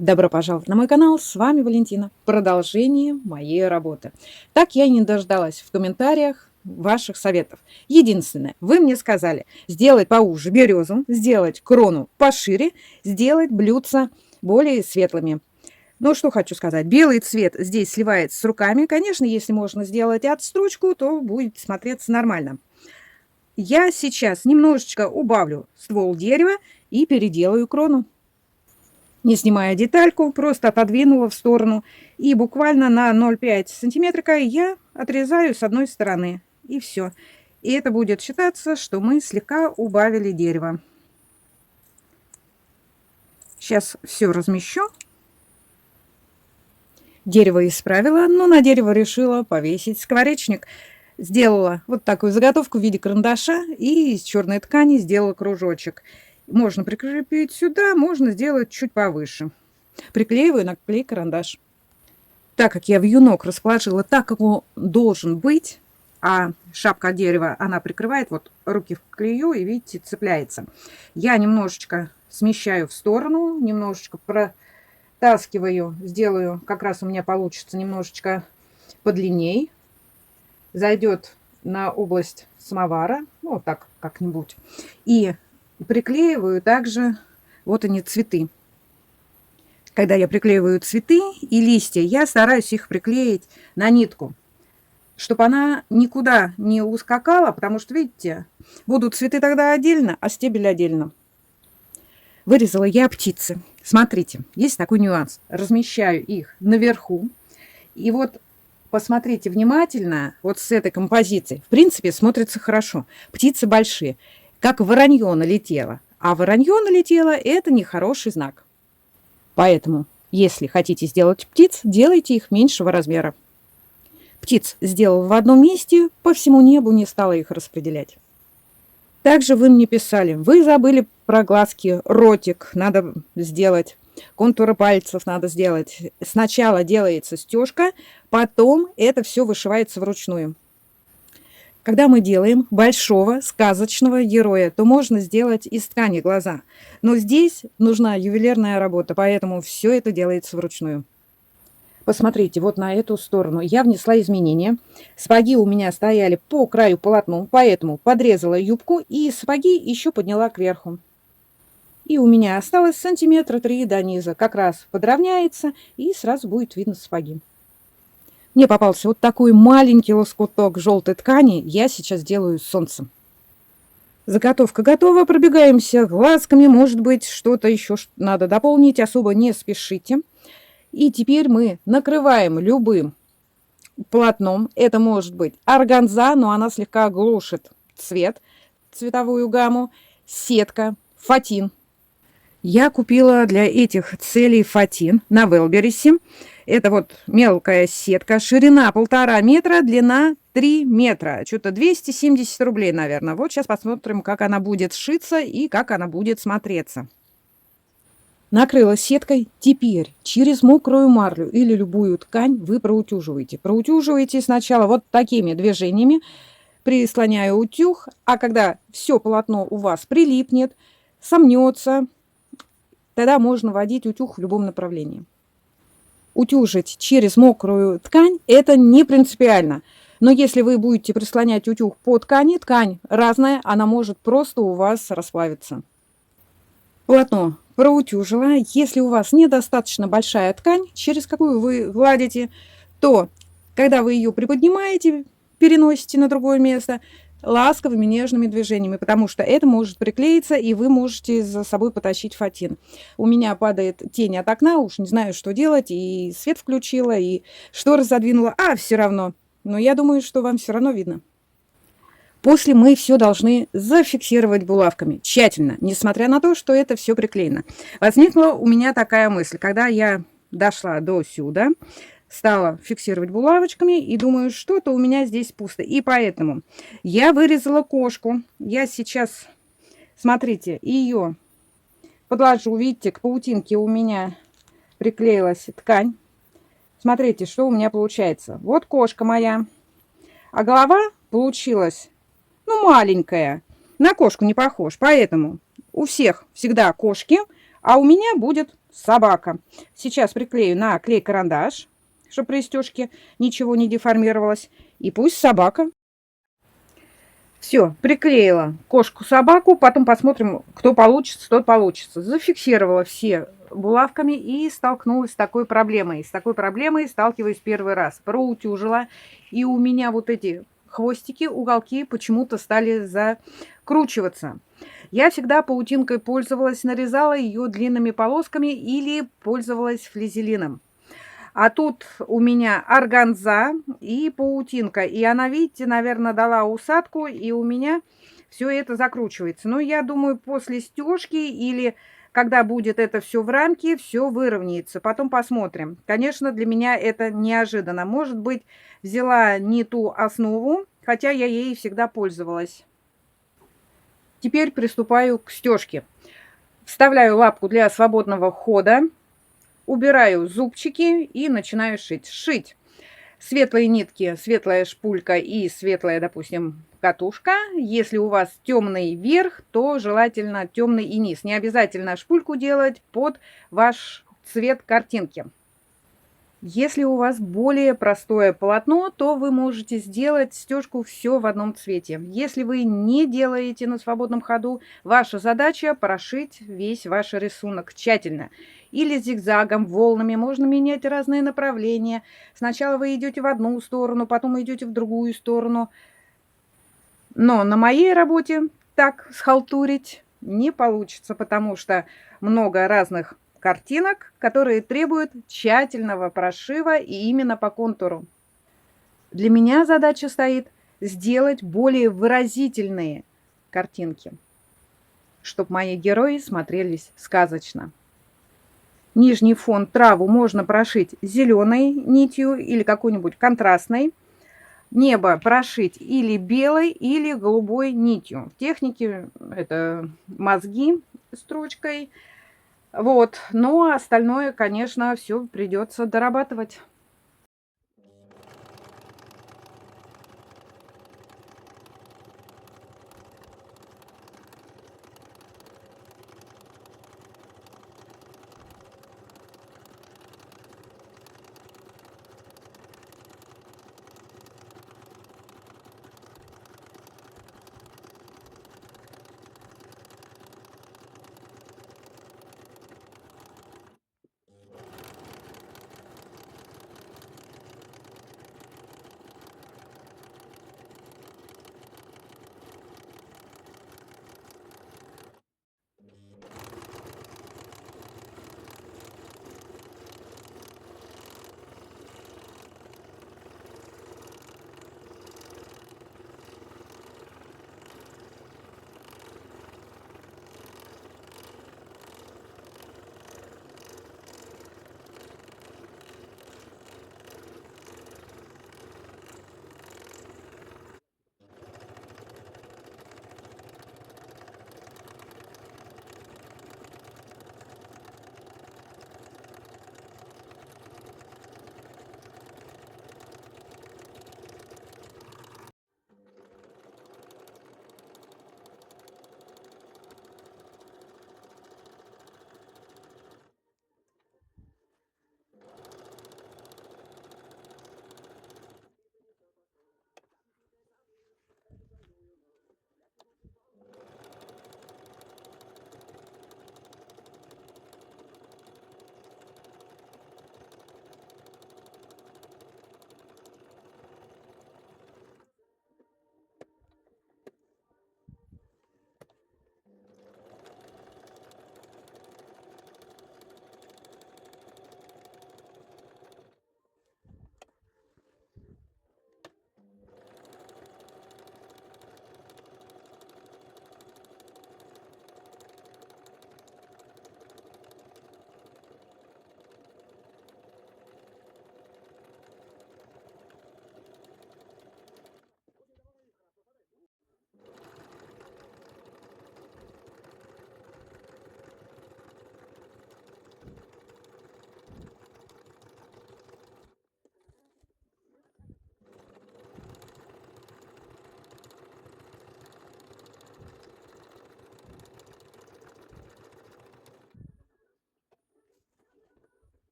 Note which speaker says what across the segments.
Speaker 1: Добро пожаловать на мой канал, с вами Валентина. Продолжение моей работы. Так я и не дождалась в комментариях ваших советов. Единственное, вы мне сказали сделать поуже березу, сделать крону пошире, сделать блюдца более светлыми. Ну, что хочу сказать, белый цвет здесь сливается с руками. Конечно, если можно сделать отстрочку, то будет смотреться нормально. Я сейчас немножечко убавлю ствол дерева и переделаю крону. Не снимая детальку, просто отодвинула в сторону. И буквально на 0,5 сантиметрика я отрезаю с одной стороны. И все. И это будет считаться, что мы слегка убавили дерево. Сейчас все размещу. Дерево исправила, но на дерево решила повесить скворечник. Сделала вот такую заготовку в виде карандаша и из черной ткани сделала кружочек. Можно прикрепить сюда, можно сделать чуть повыше. Приклеиваю на клей-карандаш. Так как я вьюнок расположила так, как он должен быть, а шапка дерева, она прикрывает, вот руки в клею и, видите, цепляется. Я немножечко смещаю в сторону, немножечко протаскиваю, сделаю, как раз у меня получится немножечко подлинней. Зайдет на область самовара, ну, вот так как-нибудь. И приклеиваю также, вот они, цветы. Когда я приклеиваю цветы и листья, я стараюсь их приклеить на нитку, чтобы она никуда не ускакала, потому что, видите, будут цветы тогда отдельно, а стебель отдельно. Вырезала я птицы. Смотрите, есть такой нюанс. Размещаю их наверху. И вот посмотрите внимательно, вот с этой композицией. В принципе, смотрится хорошо. Птицы большие. Как воронье налетело. А воронье налетело – это нехороший знак. Поэтому, если хотите сделать птиц, делайте их меньшего размера. Птиц сделал в одном месте, по всему небу не стала их распределять. Также вы мне писали, вы забыли про глазки, ротик надо сделать, контуры пальцев надо сделать. Сначала делается стежка, потом это все вышивается вручную. Когда мы делаем большого сказочного героя, то можно сделать из ткани глаза. Но здесь нужна ювелирная работа, поэтому все это делается вручную. Посмотрите, вот на эту сторону я внесла изменения. Сапоги у меня стояли по краю полотна, поэтому подрезала юбку и сапоги еще подняла кверху. И у меня осталось сантиметра 3 до низа. Как раз подровняется и сразу будет видно сапоги. Мне попался вот такой маленький лоскуток желтой ткани. Я сейчас делаю солнцем. Заготовка готова. Пробегаемся глазками. Может быть, что-то еще надо дополнить. Особо не спешите. И теперь мы накрываем любым полотном. Это может быть органза, но она слегка глушит цвет, цветовую гамму. Сетка, фатин. Я купила для этих целей фатин на Велберисе. Это вот мелкая сетка, ширина 1,5 метра, длина 3 метра. Что-то 270 рублей, наверное. Вот сейчас посмотрим, как она будет сшиться и как она будет смотреться. Накрыла сеткой. Теперь через мокрую марлю или любую ткань вы проутюживаете. Проутюживаете сначала вот такими движениями. Прислоняю утюг, а когда все полотно у вас прилипнет, сомнется, тогда можно водить утюг в любом направлении. Утюжить через мокрую ткань – это не принципиально. Но если вы будете прислонять утюг по ткани, ткань разная, она может просто у вас расплавиться. Полотно проутюжила. Если у вас недостаточно большая ткань, через какую вы гладите, то, когда вы ее приподнимаете, переносите на другое место, ласковыми нежными движениями, потому что это может приклеиться, и вы можете за собой потащить фатин. У меня падает тень от окна, уж не знаю, что делать, и свет включила, и шторы задвинула, а все равно. Но я думаю, что вам все равно видно. После мы все должны зафиксировать булавками, тщательно, несмотря на то, что это все приклеено. Возникла у меня такая мысль, когда я дошла до сюда, стала фиксировать булавочками и думаю, что-то у меня здесь пусто. И поэтому я вырезала кошку. Я сейчас, смотрите, ее подложу. Видите, к паутинке у меня приклеилась ткань. Смотрите, что у меня получается. Вот кошка моя. А голова получилась, ну, маленькая. На кошку не похож. Поэтому у всех всегда кошки, а у меня будет собака. Сейчас приклею на клей-карандаш, чтобы при стежке ничего не деформировалось. И пусть собака. Все, приклеила кошку-собаку, потом посмотрим, кто получится, тот получится. Зафиксировала все булавками и столкнулась с такой проблемой. С такой проблемой сталкиваюсь первый раз. Проутюжила, и у меня вот эти хвостики, уголки почему-то стали закручиваться. Я всегда паутинкой пользовалась, нарезала ее длинными полосками или пользовалась флизелином. А тут у меня органза и паутинка. И она, видите, наверное, дала усадку, и у меня все это закручивается. Но я думаю, после стежки или когда будет это все в рамке, все выровняется. Потом посмотрим. Конечно, для меня это неожиданно. Может быть, взяла не ту основу, хотя я ей всегда пользовалась. Теперь приступаю к стежке. Вставляю лапку для свободного хода. Убираю зубчики и начинаю шить. Шить светлые нитки, светлая шпулька и светлая, допустим, катушка. Если у вас темный верх, то желательно темный и низ. Не обязательно шпульку делать под ваш цвет картинки. Если у вас более простое полотно, то вы можете сделать стежку все в одном цвете. Если вы не делаете на свободном ходу, ваша задача прошить весь ваш рисунок тщательно. Или зигзагом, волнами, можно менять разные направления. Сначала вы идете в одну сторону, потом идете в другую сторону. Но на моей работе так схалтурить не получится, потому что много разных картинок, которые требуют тщательного прошива и именно по контуру. Для меня задача стоит сделать более выразительные картинки, чтобы мои герои смотрелись сказочно. Нижний фон траву можно прошить зеленой нитью или какой-нибудь контрастной. Небо прошить или белой, или голубой нитью. В технике это мозги строчкой. Вот. Но остальное, конечно, все придется дорабатывать.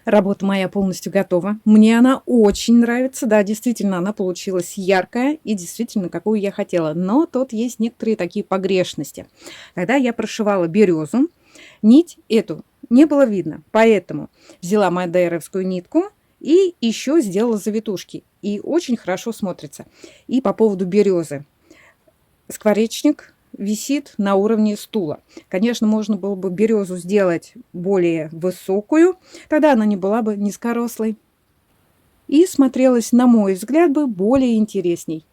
Speaker 1: Работа моя полностью готова. Мне она очень нравится. Да, действительно, она получилась яркая и действительно, какую я хотела. Но тут есть некоторые такие погрешности. Когда я прошивала березу, нить эту не было видно. Поэтому взяла мадейровскую нитку и еще сделала завитушки. И очень хорошо смотрится. И по поводу березы. Скворечник висит на уровне стула. Конечно, можно было бы березу сделать более высокую, тогда она не была бы низкорослой и смотрелась, на мой взгляд, бы более интересней.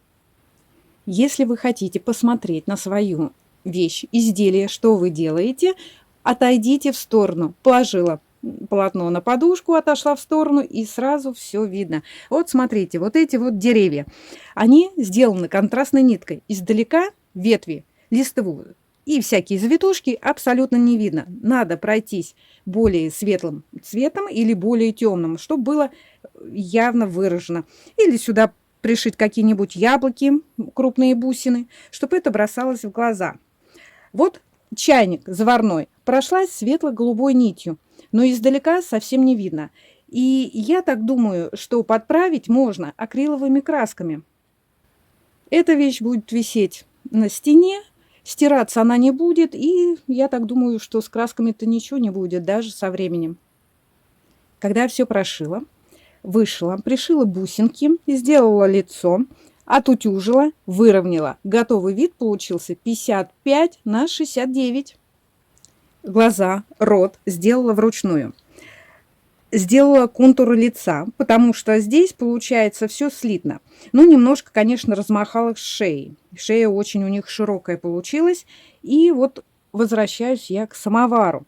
Speaker 1: Если вы хотите посмотреть на свою вещь, изделие, что вы делаете, отойдите в сторону. Положила полотно на подушку, отошла в сторону, и сразу все видно. Вот смотрите, вот эти вот деревья, они сделаны контрастной ниткой. Издалека ветви, листву и всякие завитушки абсолютно не видно. Надо пройтись более светлым цветом или более темным, чтобы было явно выражено. Или сюда пришить какие-нибудь яблоки, крупные бусины, чтобы это бросалось в глаза. Вот чайник заварной прошлась светло-голубой нитью, но издалека совсем не видно. И я так думаю, что подправить можно акриловыми красками. Эта вещь будет висеть на стене, стираться она не будет, и я так думаю, что с красками-то ничего не будет, даже со временем. Когда все прошила, вышила, пришила бусинки, сделала лицо, отутюжила, выровняла. Готовый вид получился 55 на 69. Глаза, рот сделала вручную. Сделала контуры лица, потому что здесь получается все слитно. Ну, немножко, конечно, размахала шеей. Шея очень у них широкая получилась. И вот возвращаюсь я к самовару.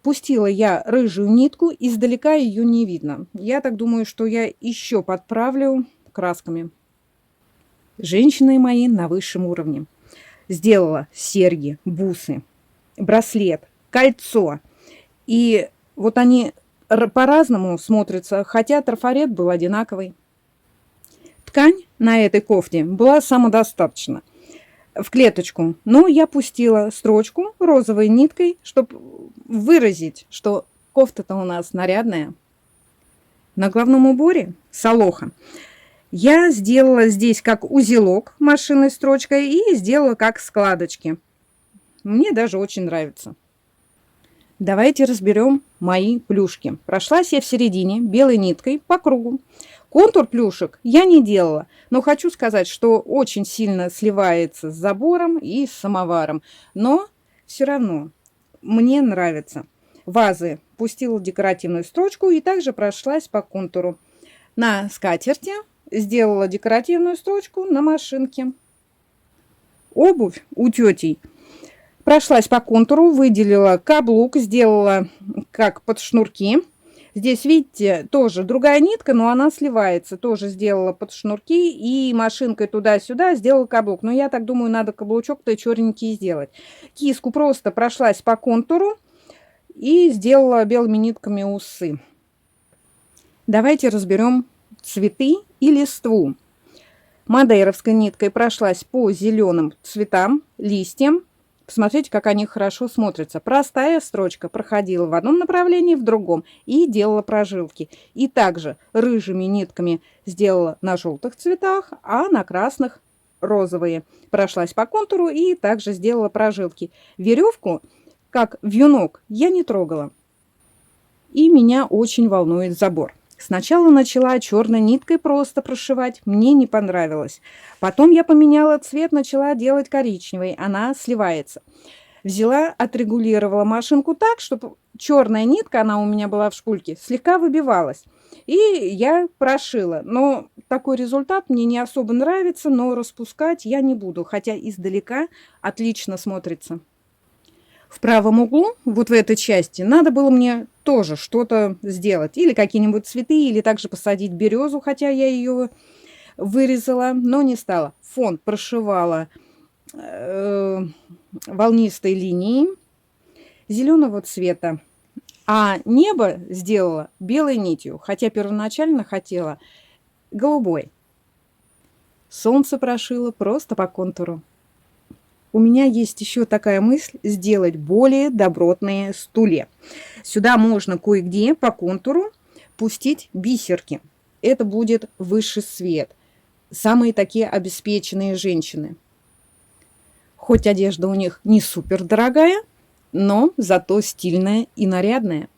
Speaker 1: Пустила я рыжую нитку, издалека ее не видно. Я так думаю, что я еще подправлю красками. Женщины мои на высшем уровне. Сделала серьги, бусы, браслет, кольцо. И вот они по-разному смотрятся, хотя трафарет был одинаковый. Ткань на этой кофте была самодостаточна. В клеточку. Но я пустила строчку розовой ниткой, чтобы выразить, что кофта-то у нас нарядная. На головном уборе солоха я сделала здесь как узелок машинной строчкой и сделала как складочки. Мне даже очень нравится. Давайте разберем мои плюшки. Прошлась я в середине белой ниткой по кругу. Контур плюшек я не делала, но хочу сказать, что очень сильно сливается с забором и с самоваром. Но все равно мне нравится. Вазы пустила декоративную строчку и также прошлась по контуру. На скатерти сделала декоративную строчку на машинке. Обувь у тетей прошлась по контуру, выделила каблук, сделала как под шнурки. Здесь, видите, тоже другая нитка, но она сливается. Тоже сделала под шнурки и машинкой туда-сюда сделала каблук. Но я так думаю, надо каблучок-то черненький сделать. Киску просто прошлась по контуру и сделала белыми нитками усы. Давайте разберем цветы и листву. Мадейровской ниткой прошлась по зеленым цветам, листьям. Посмотрите, как они хорошо смотрятся. Простая строчка проходила в одном направлении, в другом. И делала прожилки. И также рыжими нитками сделала на желтых цветах, а на красных розовые. Прошлась по контуру и также сделала прожилки. Веревку, как вьюнок, я не трогала. И меня очень волнует забор. Сначала начала черной ниткой просто прошивать, мне не понравилось. Потом я поменяла цвет, начала делать коричневый, она сливается. Взяла, отрегулировала машинку так, чтобы черная нитка, она у меня была в шпульке, слегка выбивалась. И я прошила. Но такой результат мне не особо нравится, но распускать я не буду, хотя издалека отлично смотрится. В правом углу, вот в этой части, надо было мне тоже что-то сделать. Или какие-нибудь цветы, или также посадить березу, хотя я ее вырезала, но не стала. Фон прошивала волнистой линией зеленого цвета. А небо сделала белой нитью, хотя первоначально хотела голубой. Солнце прошила просто по контуру. У меня есть еще такая мысль сделать более добротные стулья. Сюда можно кое-где по контуру пустить бисерки. Это будет высший свет. Самые такие обеспеченные женщины. Хоть одежда у них не супер дорогая, но зато стильная и нарядная.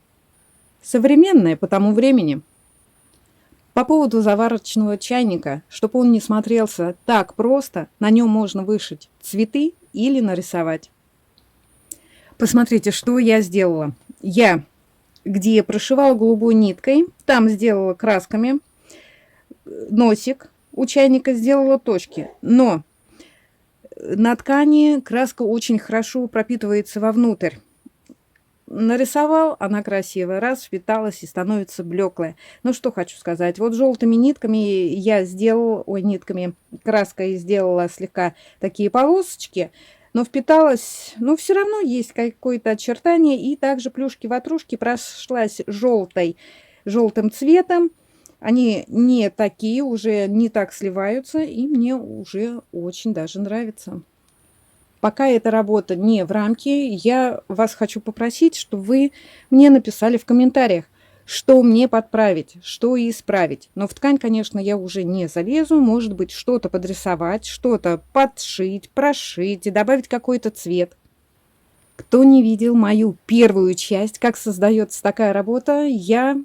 Speaker 1: Современная по тому времени. По поводу заварочного чайника, чтобы он не смотрелся так просто, на нем можно вышить цветы или нарисовать. Посмотрите, что я сделала. Я, где прошивала голубой ниткой, там сделала красками носик, у чайника сделала точки. Но на ткани краска очень хорошо пропитывается вовнутрь. Нарисовал, она красивая, раз впиталась и становится блеклая. Ну, что хочу сказать. Вот желтыми нитками я сделала, нитками краской сделала слегка такие полосочки, но впиталась, но все равно есть какое-то очертание. И также плюшки-ватрушки прошлась желтым цветом. Они не такие, уже не так сливаются, и мне уже очень даже нравится. Пока эта работа не в рамке, я вас хочу попросить, чтобы вы мне написали в комментариях, что мне подправить, что исправить. Но в ткань, конечно, я уже не залезу. Может быть, что-то подрисовать, что-то подшить, прошить и добавить какой-то цвет. Кто не видел мою первую часть, как создается такая работа, я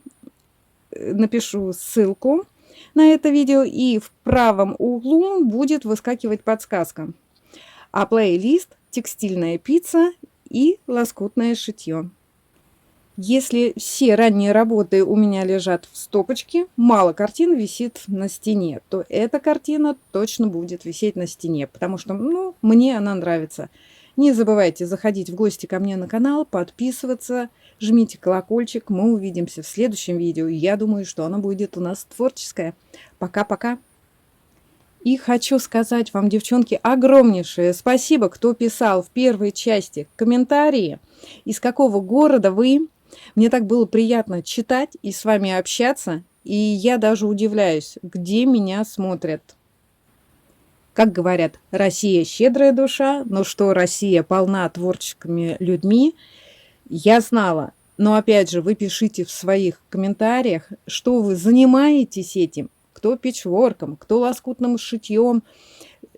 Speaker 1: напишу ссылку на это видео, и в правом углу будет выскакивать подсказка. А плейлист «Текстильная пицца» и «Лоскутное шитье». Если все ранние работы у меня лежат в стопочке, мало картин висит на стене, то эта картина точно будет висеть на стене, потому что, ну, мне она нравится. Не забывайте заходить в гости ко мне на канал, подписываться, жмите колокольчик. Мы увидимся в следующем видео. Я думаю, что оно будет у нас творческое. Пока-пока. И хочу сказать вам, девчонки, огромнейшее спасибо, кто писал в первой части комментарии, из какого города вы. Мне так было приятно читать и с вами общаться. И я даже удивляюсь, где меня смотрят. Как говорят, Россия щедрая душа, но что Россия полна творческими людьми, я знала. Но опять же, вы пишите в своих комментариях, что вы занимаетесь этим. Кто пэтчворком, кто лоскутным шитьем,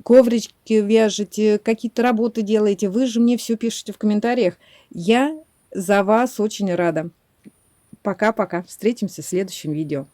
Speaker 1: коврички вяжете, какие-то работы делаете. Вы же мне все пишете в комментариях. Я за вас очень рада. Пока-пока. Встретимся в следующем видео.